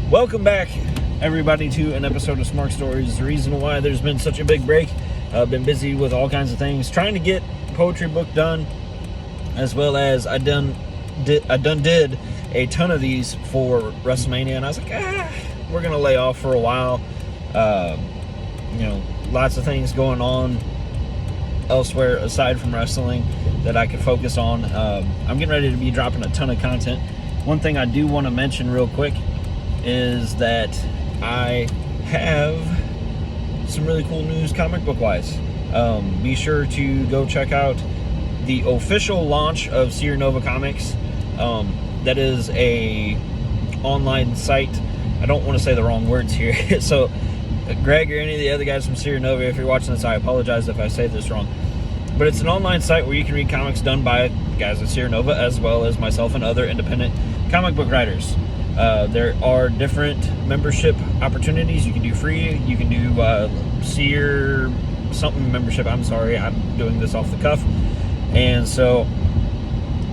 Welcome back, everybody, to an episode of Smark Stories. The reason why there's been such a big break, I've been busy with all kinds of things, trying to get poetry book done, as well as I did a ton of these for WrestleMania, and I was like, we're gonna lay off for a while. Lots of things going on elsewhere aside from wrestling that I could focus on. I'm getting ready to be dropping a ton of content. One thing I do want to mention real quick is that I have some really cool news comic book wise. Be sure to go check out the official launch of Seer Comics. That is a online site. I don't want to say the wrong words here. So Greg or any of the other guys from Seer Nova, if you're watching this, I apologize if I say this wrong. But it's an online site where you can read comics done by guys at Seer Nova, as well as myself and other independent comic book writers. There are different membership opportunities. You can do free. You can do Seer something membership. I'm sorry, I'm doing this off the cuff. And so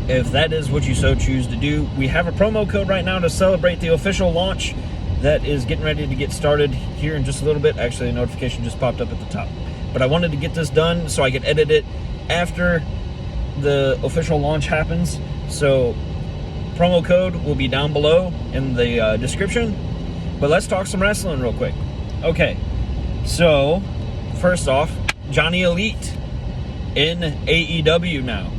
if that is what you so choose to do, we have a promo code right now to celebrate the official launch that is getting ready to get started here in just a little bit. Actually, a notification just popped up at the top. But I wanted to get this done so I could edit it after the official launch happens. So promo code will be down below in the description. But let's talk some wrestling real quick. Okay, so first off, Johnny Elite in AEW now.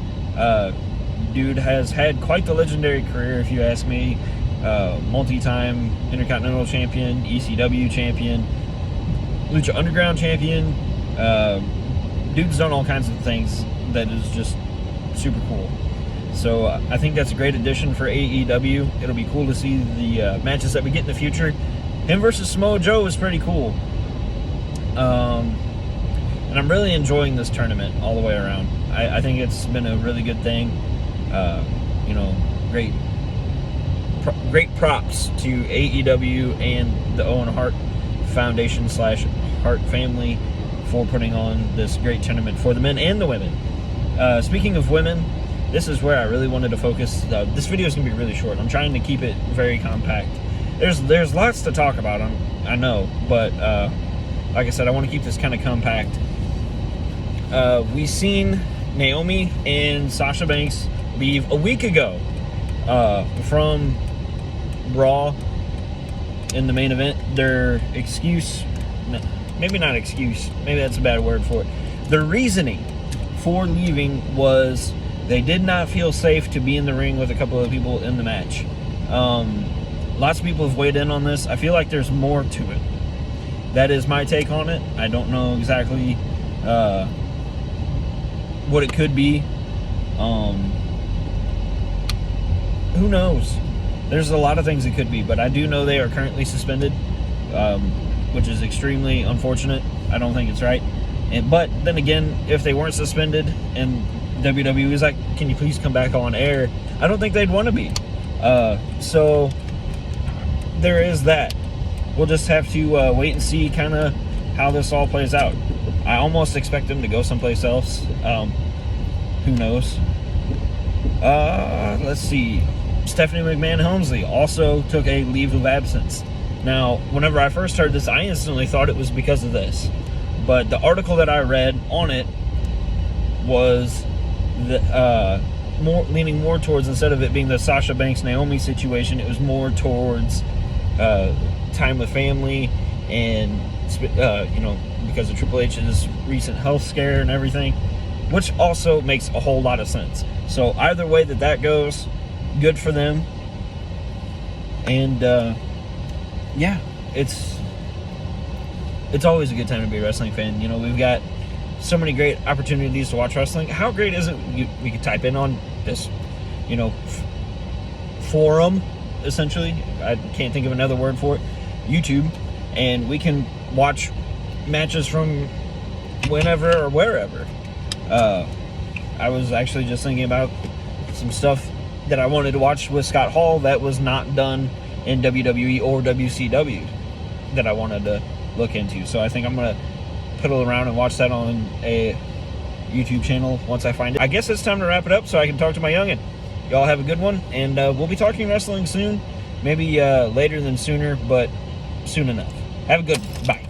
Dude has had quite the legendary career, if you ask me. Multi-time Intercontinental Champion, ECW Champion, Lucha Underground Champion. Dude's done all kinds of things that is just super cool. So I think that's a great addition for AEW. It'll be cool to see the matches that we get in the future. Him versus Samoa Joe is pretty cool. And I'm really enjoying this tournament all the way around. I think it's been a really good thing. Great props to AEW and the Owen Hart Foundation / Hart family for putting on this great tournament for the men and the women. Speaking of women, this is where I really wanted to focus. This video is going to be really short. I'm trying to keep it very compact. There's lots to talk about, I know, but like I said, I want to keep this kind of compact. We seen Naomi and Sasha Banks leave a week ago from Raw in the main event. Their excuse, maybe not excuse, maybe that's a bad word for it. Their reasoning for leaving was they did not feel safe to be in the ring with a couple of people in the match. Lots of people have weighed in on this. I feel like there's more to it. That is my take on it. I don't know exactly what it could be. Who knows? There's a lot of things it could be, but I do know they are currently suspended, which is extremely unfortunate. I don't think it's right. But then again, if they weren't suspended and WWE was like, can you please come back on air, I don't think they'd want to be. So there is that. We'll just have to wait and see kind of how this all plays out. I almost expect them to go someplace else. Who knows? Let's see. Stephanie McMahon Helmsley also took a leave of absence. Now, whenever I first heard this, I instantly thought it was because of this. But the article that I read on it was leaning more towards, instead of it being the Sasha Banks Naomi situation, it was more towards time with family and because of Triple H's recent health scare and everything, which also makes a whole lot of sense. So either way that goes, good for them. And it's always a good time to be a wrestling fan. We've got so many great opportunities to watch wrestling. How great is it? We could type in on this, forum, essentially. I can't think of another word for it. YouTube, and we can watch matches from whenever or wherever. I was actually just thinking about some stuff that I wanted to watch with Scott Hall that was not done in WWE or WCW that I wanted to look into. So I think I'm going to piddle around and watch that on a YouTube channel once I find it. I guess it's time to wrap it up so I can talk to my youngin'. Y'all have a good one, and we'll be talking wrestling soon. Maybe later than sooner, but soon enough. Have a good one. Bye.